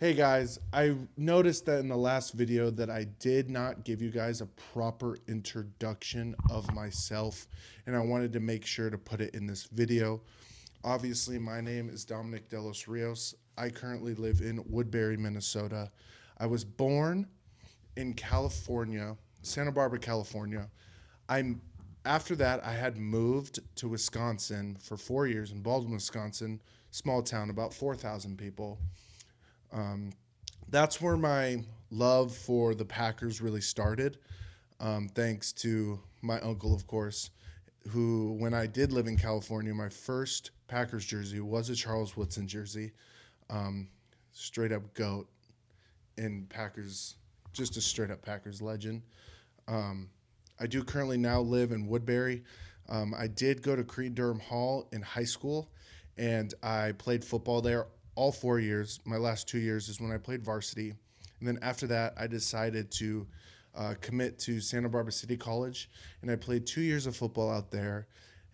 Hey guys, I noticed that in the last video that I did not give you guys a proper introduction of myself, and I wanted to make sure to put it in this video. Obviously, my name is Dominic De Los Rios. I currently live in Woodbury, Minnesota. I was born in California, Santa Barbara, California. I'm After that, I had moved to Wisconsin for 4 years in Baldwin, Wisconsin, small town, about 4,000 people. That's where my love for the Packers really started, thanks to my uncle, of course, who, when I did live in California, my first Packers jersey was a Charles Woodson jersey, straight up GOAT in Packers, just a straight up Packers legend. I do currently now live in Woodbury. I did go to Creed-Durham Hall in high school, and I played football there all 4 years. My last 2 years is when I played varsity. And then after that, I decided to commit to Santa Barbara City College, and I played 2 years of football out there.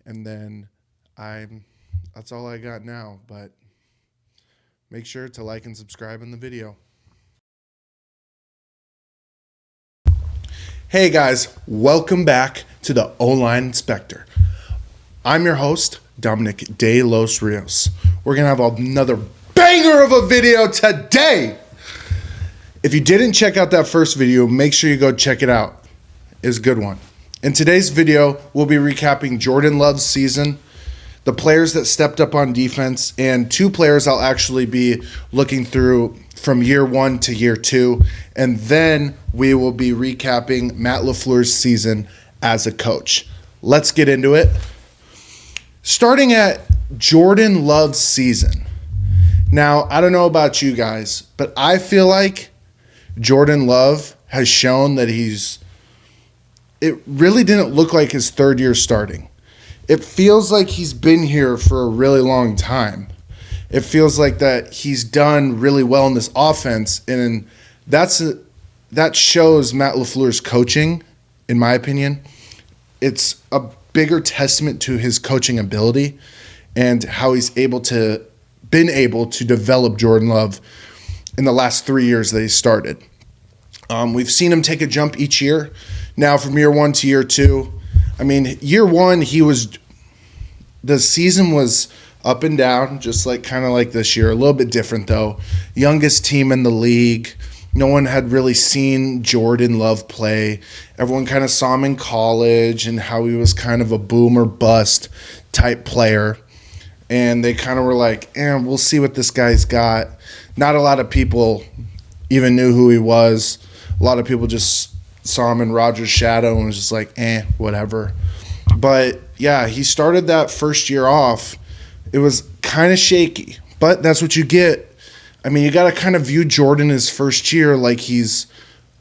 And then that's all I got now. But make sure to like and subscribe in the video. Hey guys, welcome back to the O-Line Inspector. I'm your host, Dominic De Los Rios. We're going to have another banger of a video today. If you didn't check out that first video, make sure you go check it out. It's a good one. In today's video, we'll be recapping Jordan Love's season, the players that stepped up on defense, and two players I'll actually be looking through from year one to year two. And then we will be recapping Matt LaFleur's season as a coach. Let's get into it. Starting at Jordan Love's season. Now, I don't know about you guys, but I feel like Jordan Love has shown that it really didn't look like his third year starting. It feels like he's been here for a really long time. It feels like that he's done really well in this offense, and that shows Matt LaFleur's coaching, in my opinion. It's a bigger testament to his coaching ability and how he's been able to develop Jordan Love in the last 3 years that he started. We've seen him take a jump each year. Now from year one to year two. I mean, year one, the season was up and down, just kind of like this year. A little bit different though. Youngest team in the league. No one had really seen Jordan Love play. Everyone kind of saw him in college and how he was kind of a boom or bust type player. And they kind of were like, we'll see what this guy's got. Not a lot of people even knew who he was. A lot of people just saw him in Rodgers' shadow and was just like, whatever. But, yeah, he started that first year off. It was kind of shaky, but that's what you get. I mean, you got to kind of view Jordan his first year like he's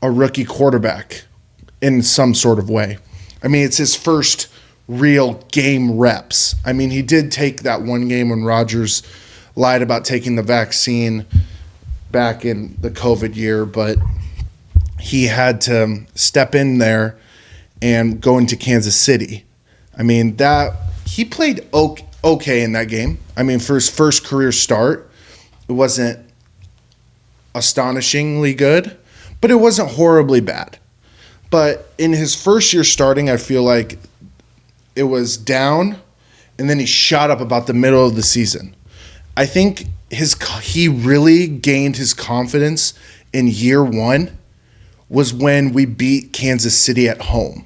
a rookie quarterback in some sort of way. I mean, it's his first real game reps. I mean, he did take that one game when Rodgers lied about taking the vaccine back in the COVID year, but he had to step in there and go into Kansas City. I mean, he played okay in that game. I mean, for his first career start, it wasn't astonishingly good, but it wasn't horribly bad. But in his first year starting, I feel like it was down, and then he shot up about the middle of the season. I think he really gained his confidence in year one was when we beat Kansas City at home.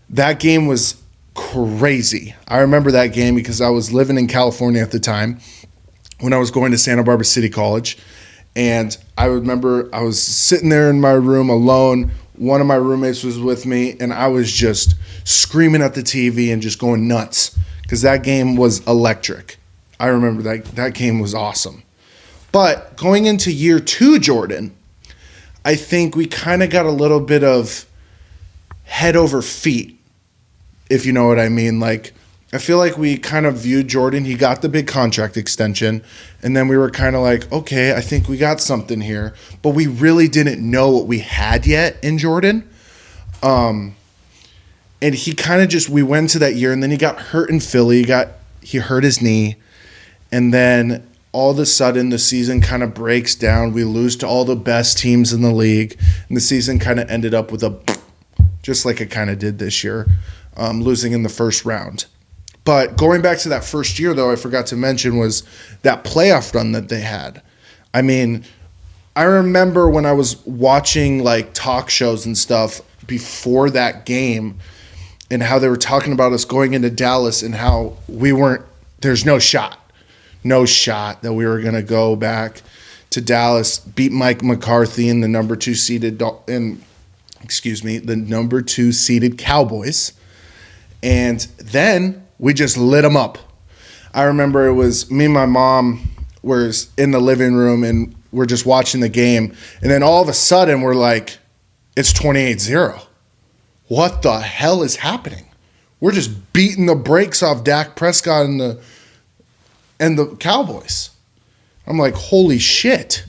That game was crazy. I remember that game because I was living in California at the time when I was going to Santa Barbara City College. And I remember I was sitting there in my room alone. One of my roommates was with me, and I was just screaming at the TV and just going nuts because that game was electric. I remember that game was awesome. But going into year two, Jordan, I think we kind of got a little bit of head over feet, if you know what I mean. Like, I feel like we kind of viewed Jordan. He got the big contract extension, and then we were kind of like, okay, I think we got something here. But we really didn't know what we had yet in Jordan. And he kind of we went to that year, and then he got hurt in Philly. He hurt his knee. And then all of a sudden the season kind of breaks down. We lose to all the best teams in the league, and the season kind of ended up with a just like it kind of did this year, losing in the first round. But going back to that first year, though, I forgot to mention was that playoff run that they had. I mean, I remember when I was watching like talk shows and stuff before that game and how they were talking about us going into Dallas and how there's no shot that we were going to go back to Dallas, beat Mike McCarthy and the number two seeded Cowboys. And then we just lit them up. I remember it was me and my mom was in the living room and we're just watching the game. And then all of a sudden we're like, it's 28-0. What the hell is happening? We're just beating the brakes off Dak Prescott and the Cowboys. I'm like, holy shit.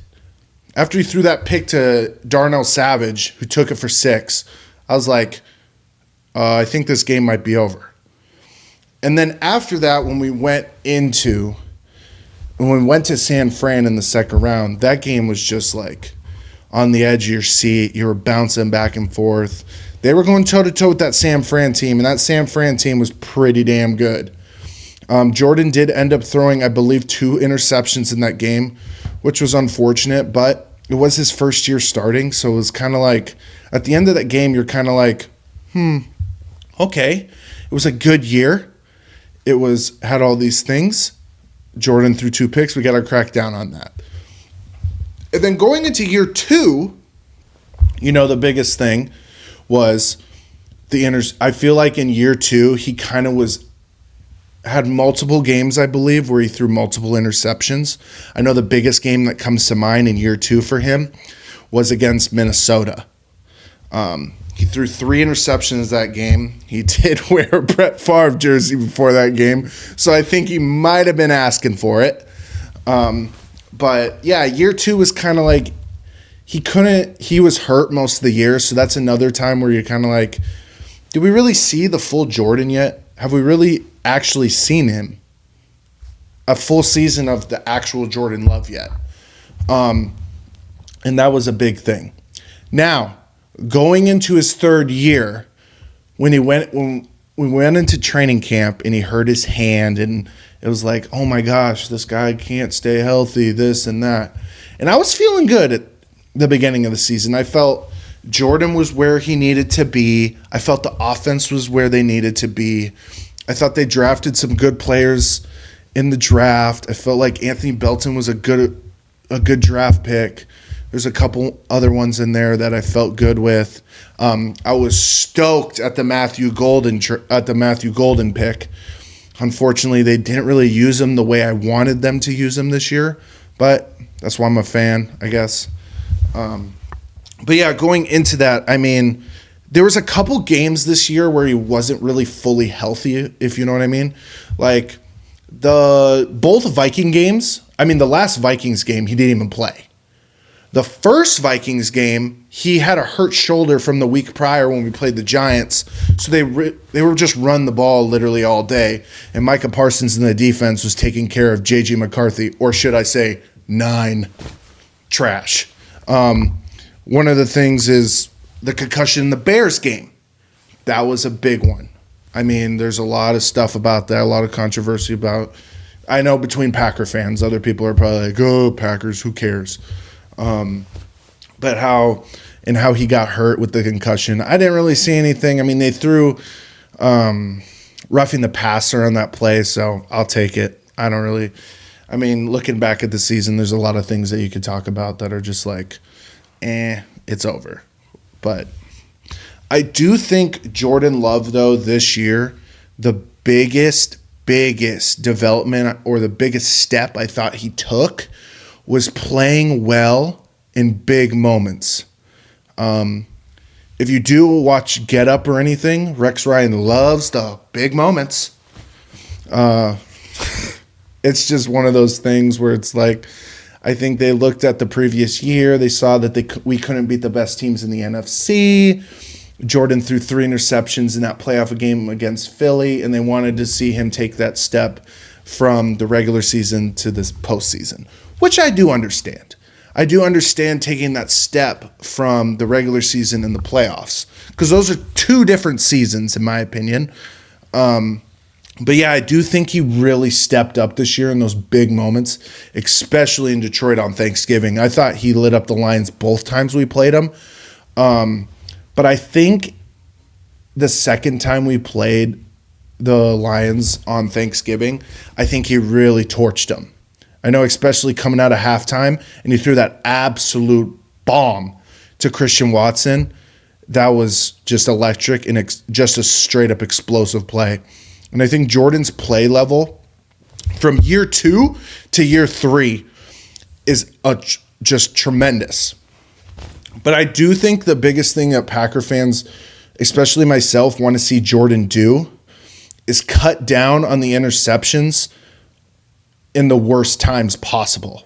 After he threw that pick to Darnell Savage, who took it for 6, I was like, I think this game might be over. And then after that, when we went to San Fran in the second round, that game was just like on the edge of your seat. You were bouncing back and forth. They were going toe-to-toe with that San Fran team, and that San Fran team was pretty damn good. Jordan did end up throwing, I believe, 2 interceptions in that game, which was unfortunate, but it was his first year starting, so it was kind of like, at the end of that game, you're kind of like, okay. It was a good year. It had all these things. Jordan threw 2 picks. We got to crack down on that. And then going into year 2, the biggest thing was I feel like in year 2, he kind of had multiple games, I believe, where he threw multiple interceptions. I know the biggest game that comes to mind in year 2 for him was against Minnesota. He threw 3 interceptions that game. He did wear a Brett Favre jersey before that game, so I think he might have been asking for it. But yeah, year 2 was kind of like he was hurt most of the year, so that's another time where you're kind of like, did we really see the full Jordan yet? Have we really actually seen him a full season of the actual Jordan Love yet? And that was a big thing. Now, going into his 3rd year, when we went into training camp and he hurt his hand and it was like, oh my gosh, this guy can't stay healthy, this and that. And I was feeling good at the beginning of the season. I felt Jordan was where he needed to be. I felt the offense was where they needed to be. I thought they drafted some good players in the draft. I felt like Anthony Belton was a good draft pick. There's a couple other ones in there that I felt good with. I was stoked at the Matthew Golden pick. Unfortunately, they didn't really use him the way I wanted them to use him this year, but that's why I'm a fan, I guess. But yeah, going into that, I mean, there was a couple games this year where he wasn't really fully healthy, if you know what I mean. Like both Viking games, the last Vikings game, he didn't even play. The first Vikings game, he had a hurt shoulder from the week prior when we played the Giants. So they were just run the ball literally all day. And Micah Parsons in the defense was taking care of J.J. McCarthy, or should I say 9 trash. One of the things is the concussion in the Bears game. That was a big one. There's a lot of stuff about that, a lot of controversy about. I know between Packer fans, other people are probably like, oh, Packers, who cares? But how he got hurt with the concussion. I didn't really see anything. They threw roughing the passer on that play, so I'll take it. I don't really. Looking back at the season, there's a lot of things that you could talk about that are just like, it's over. But I do think Jordan Love, though, this year, the biggest development or the biggest step I thought he took was playing well in big moments. If you do watch Get Up or anything, Rex Ryan loves the big moments. It's just one of those things where it's like, I think they looked at the previous year. They saw that we couldn't beat the best teams in the NFC. Jordan threw 3 interceptions in that playoff game against Philly, and they wanted to see him take that step from the regular season to this postseason, which I do understand. I do understand taking that step from the regular season and the playoffs, because those are two different seasons, in my opinion. But yeah, I do think he really stepped up this year in those big moments, especially in Detroit on Thanksgiving. I thought he lit up the Lions both times we played him. But I think the second time we played the Lions on Thanksgiving, I think he really torched them. I know, especially coming out of halftime, and he threw that absolute bomb to Christian Watson. That was just electric and just a straight-up explosive play. And I think Jordan's play level from year 2 to year 3 is just tremendous. But I do think the biggest thing that Packer fans, especially myself, want to see Jordan do is cut down on the interceptions in the worst times possible.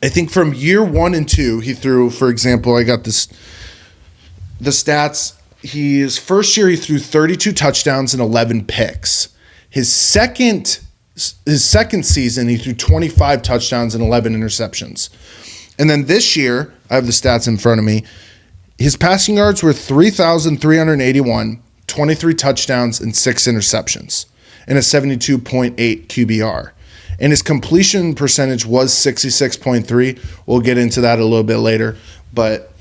I think from year 1 and 2, he threw, for example, I got the stats. His first year, he threw 32 touchdowns and 11 picks. His second season, he threw 25 touchdowns and 11 interceptions. And then this year, I have the stats in front of me. His passing yards were 3,381, 23 touchdowns and 6 interceptions, and a 72.8 QBR. And his completion percentage was 66.3. We'll get into that a little bit later. But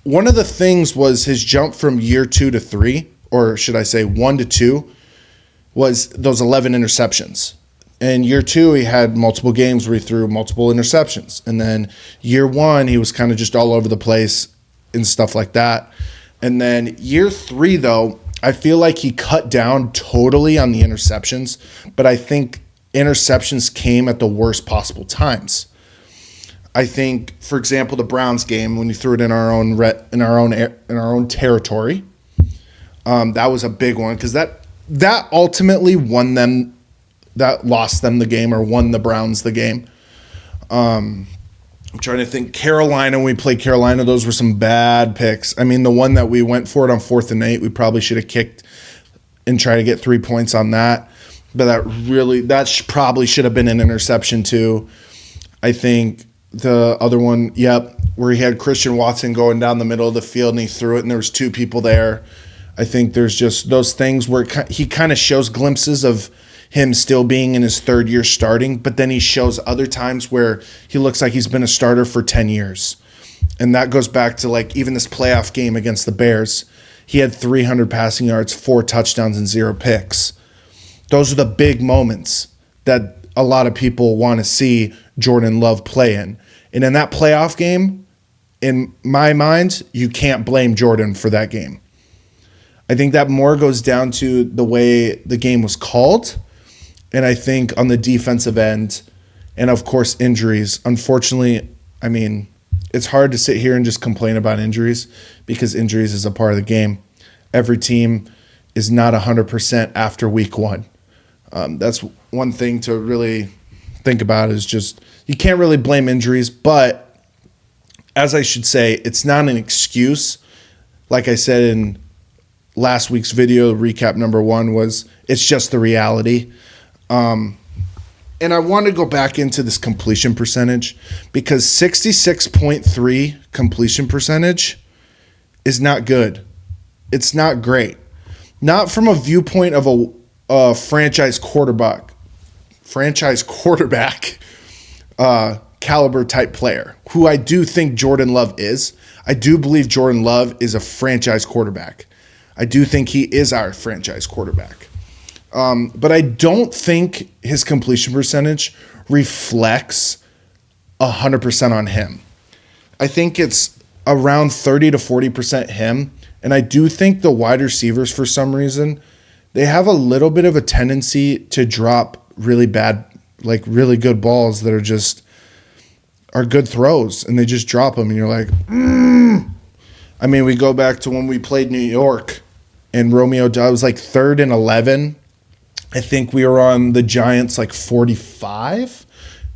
one of the things was his jump from year 2 to 3, or should I say 1 to 2, was those 11 interceptions. In year 2, he had multiple games where he threw multiple interceptions. And then year 1, he was kind of just all over the place and stuff like that. And then year 3, though, I feel like he cut down totally on the interceptions, but I think interceptions came at the worst possible times. I think, for example, the Browns game, when he threw it in our own territory, that was a big one, because that ultimately won them. That lost them the game, or won the Browns the game. I'm trying to think. Carolina, when we played Carolina, those were some bad picks. I mean, the one that we went for it on 4th and 8, we probably should have kicked and tried to get 3 points on that. But that probably should have been an interception too. I think the other one, where he had Christian Watson going down the middle of the field and he threw it and there was 2 people there. I think there's just those things where he kind of shows glimpses of him still being in his 3rd year starting, but then he shows other times where he looks like he's been a starter for 10 years. And that goes back to like even this playoff game against the Bears. He had 300 passing yards, 4 touchdowns, and 0 picks. Those are the big moments that a lot of people want to see Jordan Love play in. And in that playoff game, in my mind, you can't blame Jordan for that game. I think that more goes down to the way the game was called. And I think on the defensive end, and of course injuries. Unfortunately, I mean, it's hard to sit here and just complain about injuries, because injuries is a part of the game. Every team is not 100% after week 1. That's one thing to really think about, is just you can't really blame injuries. But as I should say, it's not an excuse. Like I said in last week's video, recap number 1 was, it's just the reality. And I want to go back into this completion percentage, because 66.3 completion percentage is not good. It's not great. Not from a viewpoint of a franchise quarterback caliber type player, who I do think Jordan Love is. I do believe Jordan Love is a franchise quarterback. I do think he is our franchise quarterback. But I don't think his completion percentage reflects 100% on him. I think it's around 30 to 40% him. And I do think the wide receivers, for some reason, they have a little bit of a tendency to drop really bad, like really good balls that are good throws, and they just drop them, and you're like, I mean, we go back to when we played New York, and Romeo Doubs was like 3rd and 11. I think we were on the Giants like 45.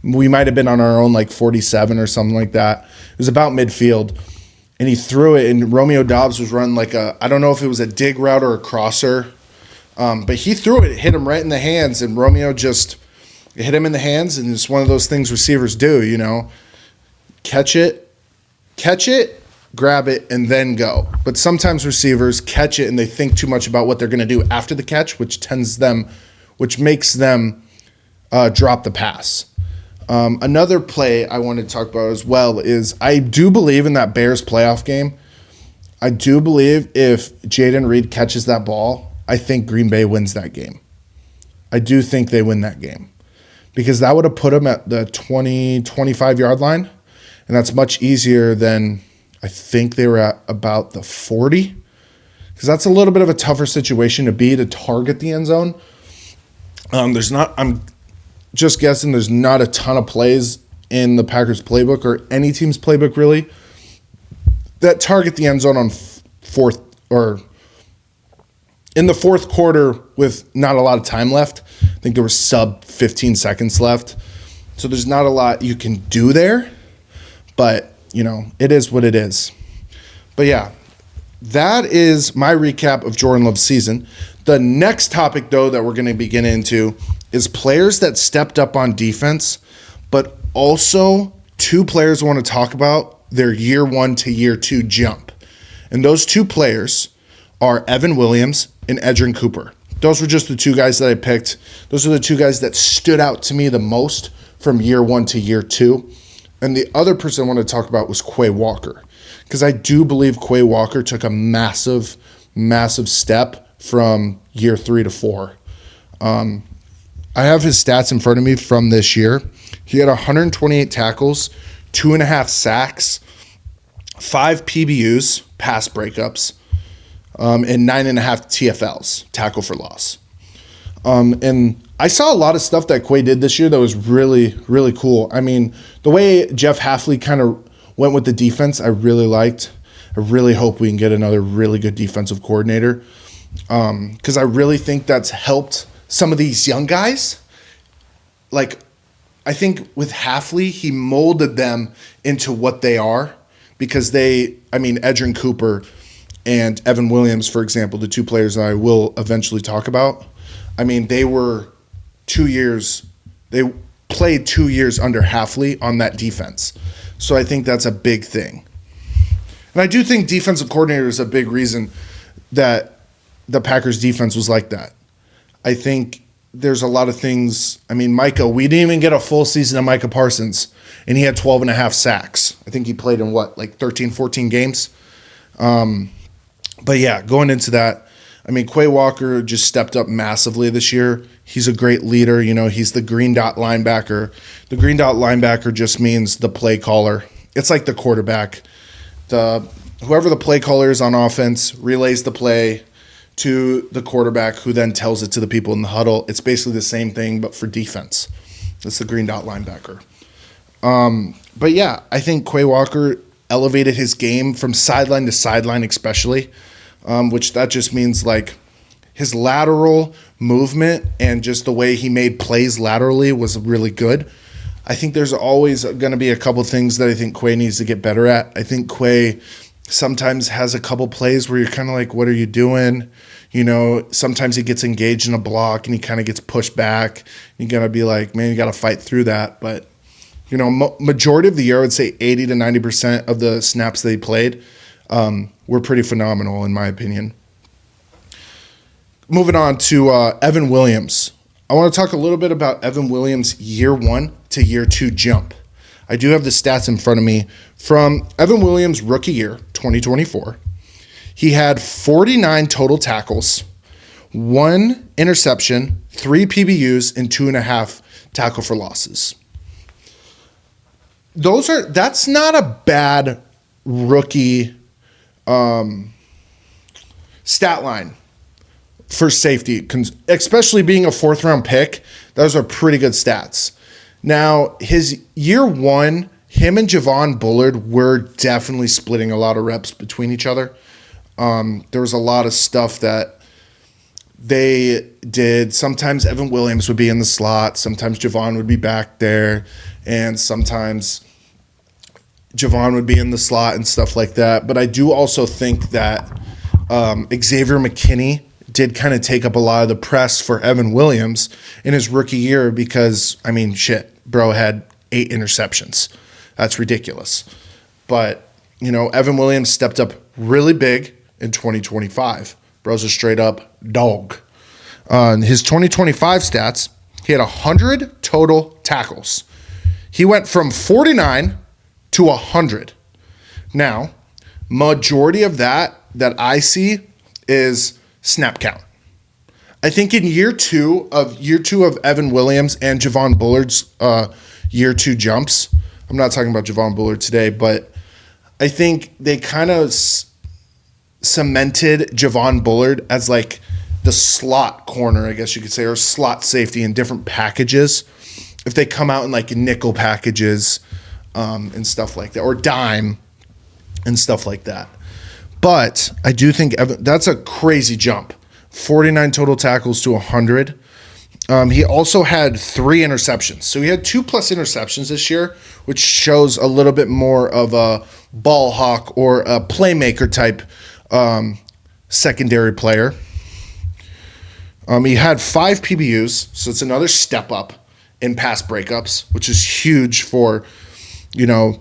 We might have been on our own like 47 or something like that. It was about midfield. And he threw it, and Romeo Doubs was running like I don't know if it was a dig route or a crosser. But he threw it, hit him right in the hands, and Romeo just hit him in the hands, and it's one of those things receivers do, catch it, grab it, and then go. But sometimes receivers catch it and they think too much about what they're going to do after the catch, which makes them drop the pass. Another play I want to talk about as well is I do believe in that Bears playoff game. I do believe if Jaden Reed catches that ball, I think Green Bay wins that game. I do think they win that game because that would have put them at the 20, 25-yard line, and that's much easier than I think they were at about the 40 because that's a little bit of a tougher situation to target the end zone. I'm just guessing there's not a ton of plays in the Packers playbook or any team's playbook really that target the end zone on fourth or in the fourth quarter with not a lot of time left. I think there was sub 15 seconds left. So there's not a lot you can do there, but it is what it is. But yeah, that is my recap of Jordan Love's season. The next topic though that we're going to be getting into is players that stepped up on defense, but also two players I want to talk about their year 1 to year 2 jump. And those two players are Evan Williams and Edgerrin Cooper. Those were just the two guys that I picked. Those are the two guys that stood out to me the most from year 1 to year 2. And the other person I want to talk about was Quay Walker, because I do believe Quay Walker took a massive, massive step from year 3 to 4. I have his stats in front of me from this year. He had 128 tackles, 2.5 sacks, 5 PBUs, pass breakups, and 9.5 TFLs, tackle for loss. And I saw a lot of stuff that Quay did this year that was really, really cool. I mean, the way Jeff Hafley kind of went with the defense, I really liked. I really hope we can get another really good defensive coordinator because I really think that's helped some of these young guys. Like, I think with Hafley, he molded them into what they are because Edgerrin Cooper and Evan Williams, for example, the two players that I will eventually talk about, they were 2 years, they played 2 years under Hafley on that defense. So I think that's a big thing. And I do think defensive coordinator is a big reason that the Packers defense was like that. I think there's a lot of things. Micah, we didn't even get a full season of Micah Parsons, and he had 12.5 sacks. I think he played in 13, 14 games? But yeah, going into that, Quay Walker just stepped up massively this year. He's a great leader. He's the green dot linebacker. The green dot linebacker just means the play caller. It's like the quarterback. Whoever the play caller is on offense relays the play to the quarterback, who then tells it to the people in the huddle. It's basically the same thing, but for defense. That's the green dot linebacker. But yeah, I think Quay Walker elevated his game from sideline to sideline especially, which that just means like his lateral movement and just the way he made plays laterally was really good. I think there's always going to be a couple things that I think Quay needs to get better at. I think Quay sometimes has a couple plays where you're kind of like, what are you doing? Sometimes he gets engaged in a block and he kind of gets pushed back. You got to be like, man, you got to fight through that. But, majority of the year, I would say 80 to 90% of the snaps that he played were pretty phenomenal in my opinion. Moving on to Evan Williams. I want to talk a little bit about Evan Williams' year 1 to year 2 jump. I do have the stats in front of me from Evan Williams' rookie year, 2024. He had 49 total tackles, 1 interception, 3 PBUs, and 2.5 tackle for losses. That's not a bad rookie stat line for safety, especially being a 4th-round pick. Those are pretty good stats. Now, his year 1, him and Javon Bullard were definitely splitting a lot of reps between each other. There was a lot of stuff that they did. Sometimes Evan Williams would be in the slot. Sometimes Javon would be back there. And sometimes Javon would be in the slot and stuff like that. But I do also think that Xavier McKinney did kind of take up a lot of the press for Evan Williams in his rookie year because, I mean, shit, bro had 8 interceptions. That's ridiculous. But, you know, Evan Williams stepped up really big in 2025. Bro's a straight up dog. His 2025 stats, he had 100 total tackles. He went from 49 to 100. Now, majority of that I see is snap count. I think in year two of Evan Williams and Javon Bullard's year 2 jumps, I'm not talking about Javon Bullard today, but I think they kind of cemented Javon Bullard as like the slot corner, I guess you could say, or slot safety in different packages. If they come out in like nickel packages and stuff like that, or dime and stuff like that. But I do think that's a crazy jump. 49 total tackles to 100. He also had 3 interceptions. So he had 2+ interceptions this year, which shows a little bit more of a ball hawk or a playmaker type secondary player. He had 5 PBUs, so it's another step up in pass breakups, which is huge for, you know,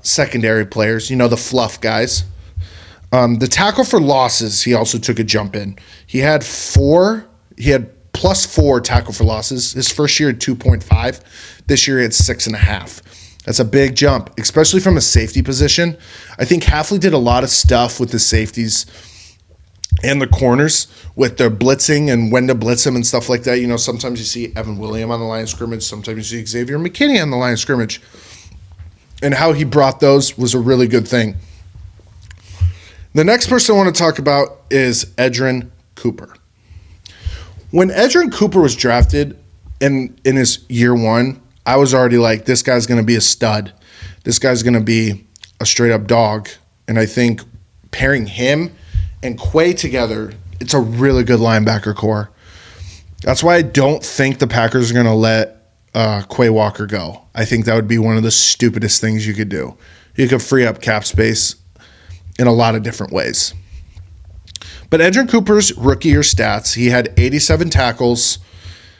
secondary players, you know, the fluff guys. The tackle for losses, he also took a jump in. He had +4 tackle for losses. His first year had 2.5. This year he had 6.5. That's a big jump, especially from a safety position. I think Hafley did a lot of stuff with the safeties and the corners with their blitzing and when to blitz them and stuff like that. You know, sometimes you see Evan Williams on the line of scrimmage. Sometimes you see Xavier McKinney on the line of scrimmage. And how he brought those was a really good thing. The next person I want to talk about is Edgerrin Cooper. When Edgerrin Cooper was drafted in his year 1, I was already like, this guy's going to be a stud. This guy's going to be a straight-up dog. And I think pairing him and Quay together, it's a really good linebacker core. That's why I don't think the Packers are going to let Quay Walker go. I think that would be one of the stupidest things you could do. You could free up cap space in a lot of different ways. But Edgerrin Cooper's rookie year stats, he had 87 tackles,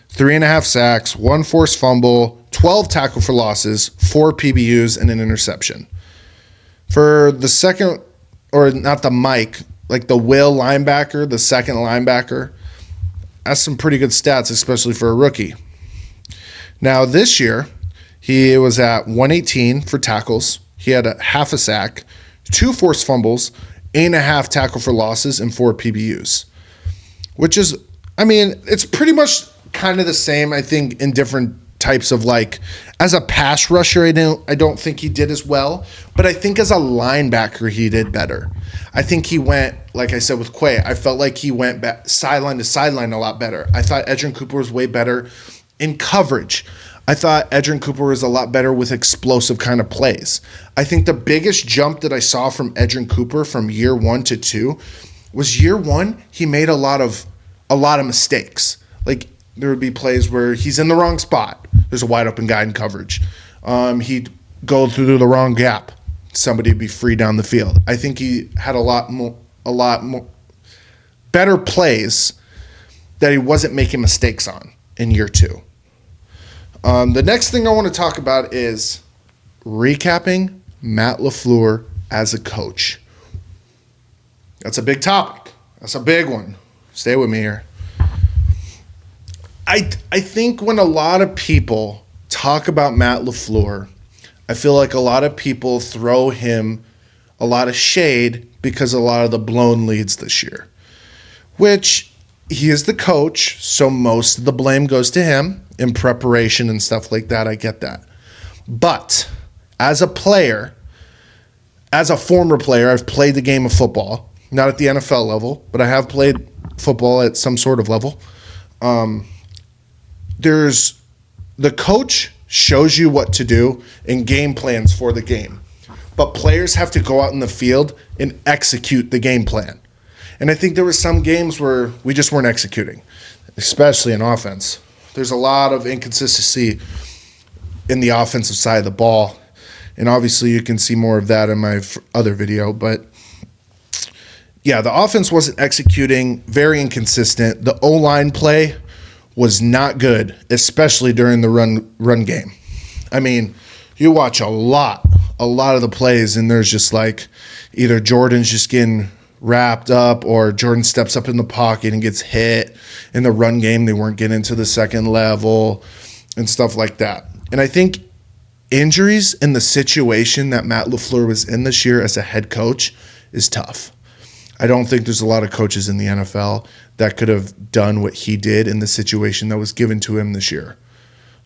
3.5 sacks, 1 forced fumble, 12 tackle for losses, 4 PBUs, and an interception. For the second, or not the Mike, like the Will linebacker, the second linebacker, that's some pretty good stats, especially for a rookie. Now this year, he was at 118 for tackles. He had a half a sack, 2 forced fumbles, 8.5 tackle for losses, and 4 PBUs. Which is, I mean, it's pretty much kind of the same, I think, in different types of like, as a pass rusher, I don't think he did as well, but I think as a linebacker, he did better. I think he went, like I said with Quay, I felt like he went back sideline to sideline a lot better. I thought Edgerrin Cooper was way better in coverage. I thought Edgerrin Cooper was a lot better with explosive kind of plays. I think the biggest jump that I saw from Edgerrin Cooper from year 1 to 2 was year 1, he made a lot of mistakes. Like there would be plays where he's in the wrong spot. There's a wide open guy in coverage. He'd go through the wrong gap. Somebody would be free down the field. I think he had a lot more better plays that he wasn't making mistakes on in year 2. The next thing I want to talk about is recapping Matt LaFleur as a coach. That's a big topic. That's a big one. Stay with me here. I think when a lot of people talk about Matt LaFleur, I feel like a lot of people throw him a lot of shade because of a lot of the blown leads this year, which he is the coach, so most of the blame goes to him in preparation and stuff like that. I get that. But as a player, as a former player, I've played the game of football, not at the NFL level, but I have played football at some sort of level. There's the coach shows you what to do and game plans for the game. But players have to go out in the field and execute the game plan. And I think there were some games where we just weren't executing, especially in offense. There's a lot of inconsistency in the offensive side of the ball. And obviously you can see more of that in my other video. But yeah, the offense wasn't executing, very inconsistent. The O-line play was not good, especially during the run game. I mean, you watch a lot of the plays, and there's just like either Jordan's just getting wrapped up or Jordan steps up in the pocket and gets hit. In the run game, they weren't getting to the second level and stuff like that. And I think injuries in the situation that Matt LaFleur was in this year as a head coach is tough. I don't think there's a lot of coaches in the NFL that could have done what he did in the situation that was given to him this year.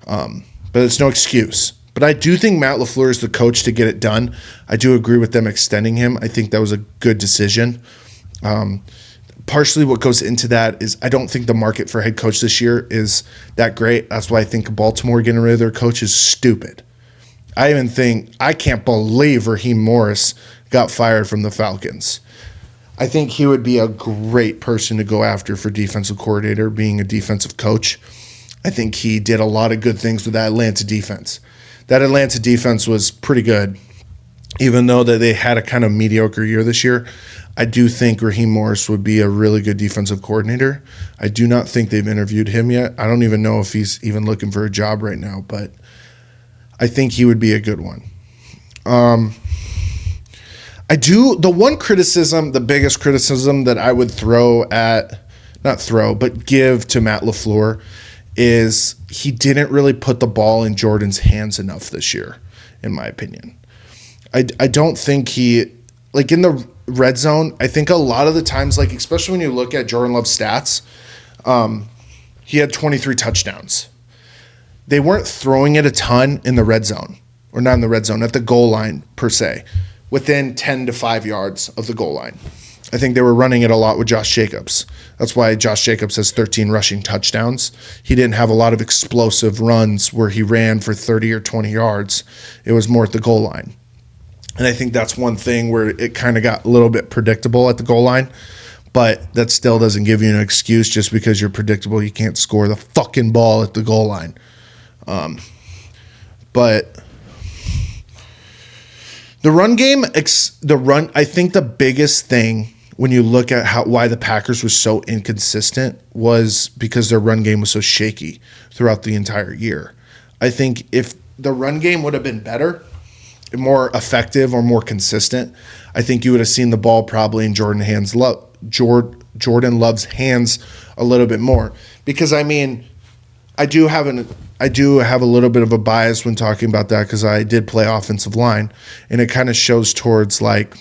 But it's no excuse. But I do think Matt LaFleur is the coach to get it done. I do agree with them extending him. I think that was a good decision. Partially what goes into that is I don't think the market for head coach this year is that great. That's why I think Baltimore getting rid of their coach is stupid. I can't believe Raheem Morris got fired from the Falcons. I think he would be a great person to go after for defensive coordinator, being a defensive coach. I think he did a lot of good things with that Atlanta defense. That Atlanta defense was pretty good, even though that they had a kind of mediocre year this year. I do think Raheem Morris would be a really good defensive coordinator. I do not think they've interviewed him yet. I don't even know if he's even looking for a job right now, but I think he would be a good one. The one criticism, the biggest criticism that I would give to Matt LaFleur is he didn't really put the ball in Jordan's hands enough this year, in my opinion. I don't think he, like in the red zone, I think a lot of the times, like especially when you look at Jordan Love's stats, he had 23 touchdowns. They weren't throwing it a ton in the red zone, or not in the red zone, at the goal line per se, within 10 to 5 yards of the goal line. I think they were running it a lot with Josh Jacobs. That's why Josh Jacobs has 13 rushing touchdowns. He didn't have a lot of explosive runs where he ran for 30 or 20 yards. It was more at the goal line. And I think that's one thing where it kind of got a little bit predictable at the goal line. But that still doesn't give you an excuse just because you're predictable. You can't score the fucking ball at the goal line. But the run game, I think the biggest thing when you look at why the Packers were so inconsistent was because their run game was so shaky throughout the entire year. I think if the run game would have been better, more effective, or more consistent, I think you would have seen the ball probably in Jordan Love's hands a little bit more. Because I mean, I do have a little bit of a bias when talking about that because I did play offensive line, and it kind of shows towards like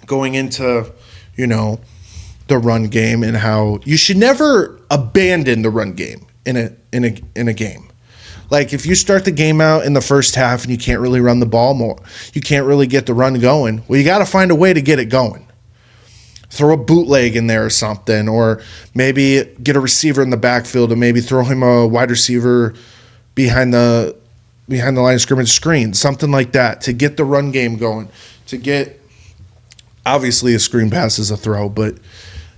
going into, the run game and how you should never abandon the run game in a game. Like if you start the game out in the first half and you can't really run the ball more, you can't really get the run going. Well, you got to find a way to get it going. Throw a bootleg in there or something, or maybe get a receiver in the backfield and maybe throw him a wide receiver behind the line of scrimmage screen, something like that to get the run game going. To get, obviously a screen pass is a throw, but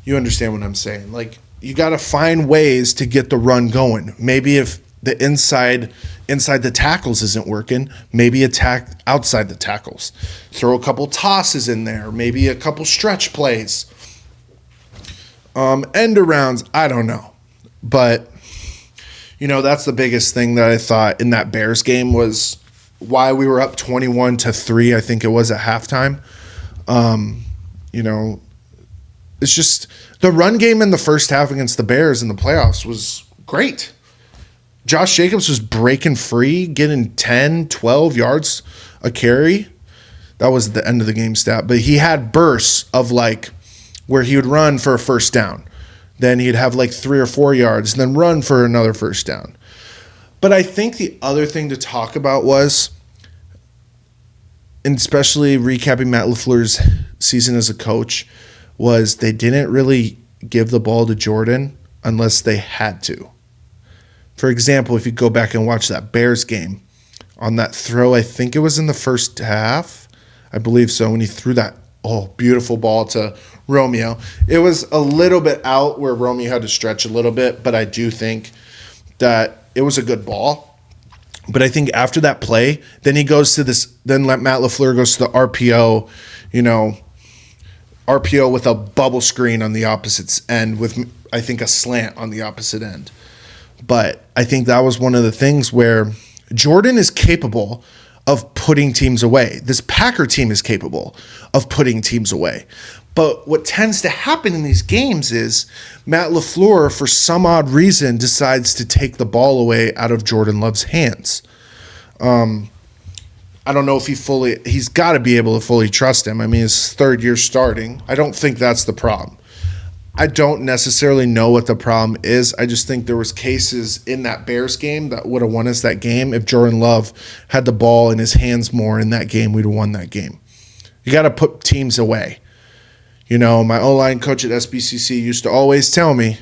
you understand what I'm saying. Like you got to find ways to get the run going. Maybe if the inside the tackles isn't working, maybe attack outside the tackles. Throw a couple tosses in there, maybe a couple stretch plays. End arounds, I don't know. But, that's the biggest thing that I thought in that Bears game was why we were up 21-3, I think it was at halftime. It's just the run game in the first half against the Bears in the playoffs was great. Josh Jacobs was breaking free, getting 10, 12 yards a carry. That was the end of the game stat. But he had bursts of like where he would run for a first down. Then he'd have like 3 or 4 yards and then run for another first down. But I think the other thing to talk about was, and especially recapping Matt LaFleur's season as a coach, was they didn't really give the ball to Jordan unless they had to. For example, if you go back and watch that Bears game, on that throw, I think it was in the first half, I believe so, when he threw that beautiful ball to Romeo. It was a little bit out where Romeo had to stretch a little bit, but I do think that it was a good ball. But I think after that play, then he goes to this, then Matt LaFleur goes to the RPO RPO with a bubble screen on the opposite end with, I think, a slant on the opposite end. But I think that was one of the things where Jordan is capable of putting teams away. This Packer team is capable of putting teams away. But what tends to happen in these games is Matt LaFleur, for some odd reason, decides to take the ball away out of Jordan Love's hands. I don't know if he's got to be able to fully trust him. I mean, his third year starting. I don't think that's the problem. I don't necessarily know what the problem is. I just think there was cases in that Bears game that would have won us that game. If Jordan Love had the ball in his hands more in that game, we'd have won that game. You got to put teams away. You know, my O-line coach at SBCC used to always tell me,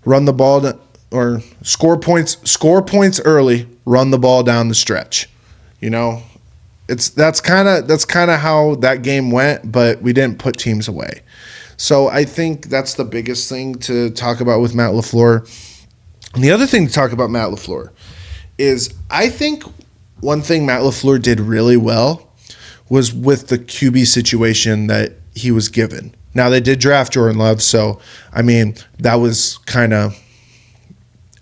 run the ball or score points early, run the ball down the stretch. You know, that's kind of how that game went, but we didn't put teams away. So I think that's the biggest thing to talk about with Matt LaFleur. And the other thing to talk about Matt LaFleur is I think one thing Matt LaFleur did really well was with the QB situation that he was given. Now, they did draft Jordan Love, so, I mean, that was kind of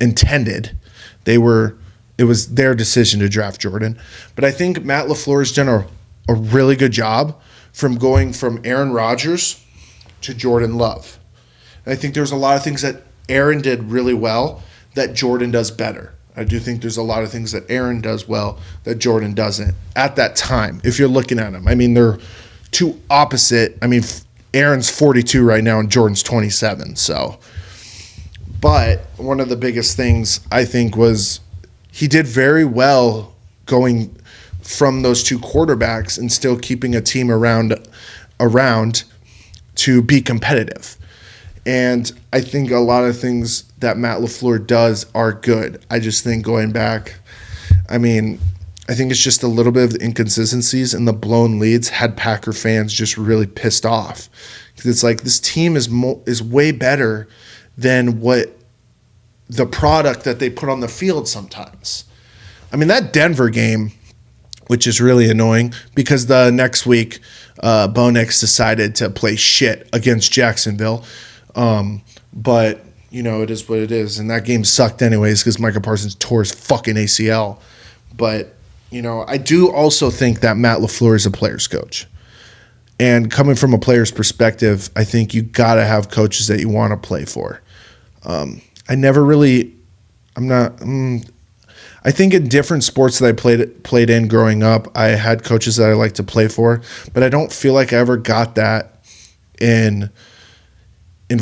intended. It was their decision to draft Jordan. But I think Matt LaFleur has done a really good job from going from Aaron Rodgers to Jordan Love. And I think there's a lot of things that Aaron did really well that Jordan does better. I do think there's a lot of things that Aaron does well that Jordan doesn't at that time, if you're looking at him. I mean, they're two opposite. I mean, Aaron's 42 right now and Jordan's 27. So, but one of the biggest things I think was he did very well going from those two quarterbacks and still keeping a team around to be competitive. And I think a lot of things that Matt LaFleur does are good. I just think going back, I mean, I think it's just a little bit of inconsistencies, and the blown leads had Packer fans just really pissed off. Because it's like this team is way better than what the product that they put on the field sometimes. I mean, that Denver game, which is really annoying because the next week Bo Nix decided to play shit against Jacksonville. But, you know, it is what it is. And that game sucked anyways because Micah Parsons tore his fucking ACL. But, you know, I do also think that Matt LaFleur is a player's coach. And coming from a player's perspective, I think you got to have coaches that you want to play for. I think in different sports that I played in growing up, I had coaches that I liked to play for, but I don't feel like I ever got that in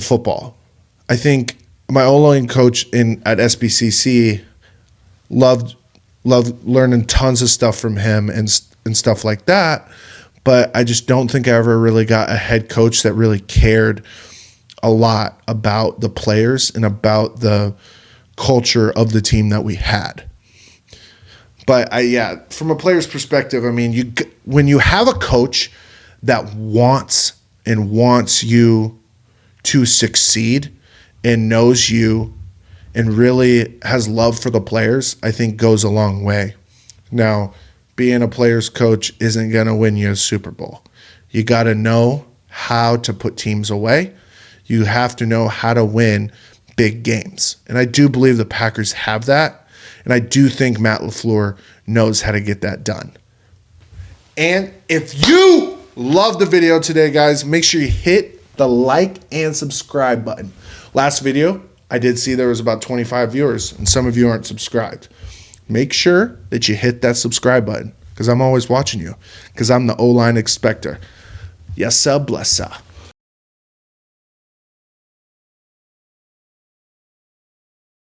football. I think my O-line coach at SBCC loved learning tons of stuff from him and stuff like that, but I just don't think I ever really got a head coach that really cared a lot about the players and about the culture of the team that we had. But from a player's perspective, I mean, when you have a coach that wants you to succeed and knows you and really has love for the players, I think goes a long way. Now, being a player's coach isn't going to win you a Super Bowl. You got to know how to put teams away. You have to know how to win big games. And I do believe the Packers have that. And I do think Matt LaFleur knows how to get that done. And if you love the video today, guys, make sure you hit the like and subscribe button. Last video, I did see there was about 25 viewers, and some of you aren't subscribed. Make sure that you hit that subscribe button because I'm always watching you because I'm the O-line expector. Yes, sir, bless sir.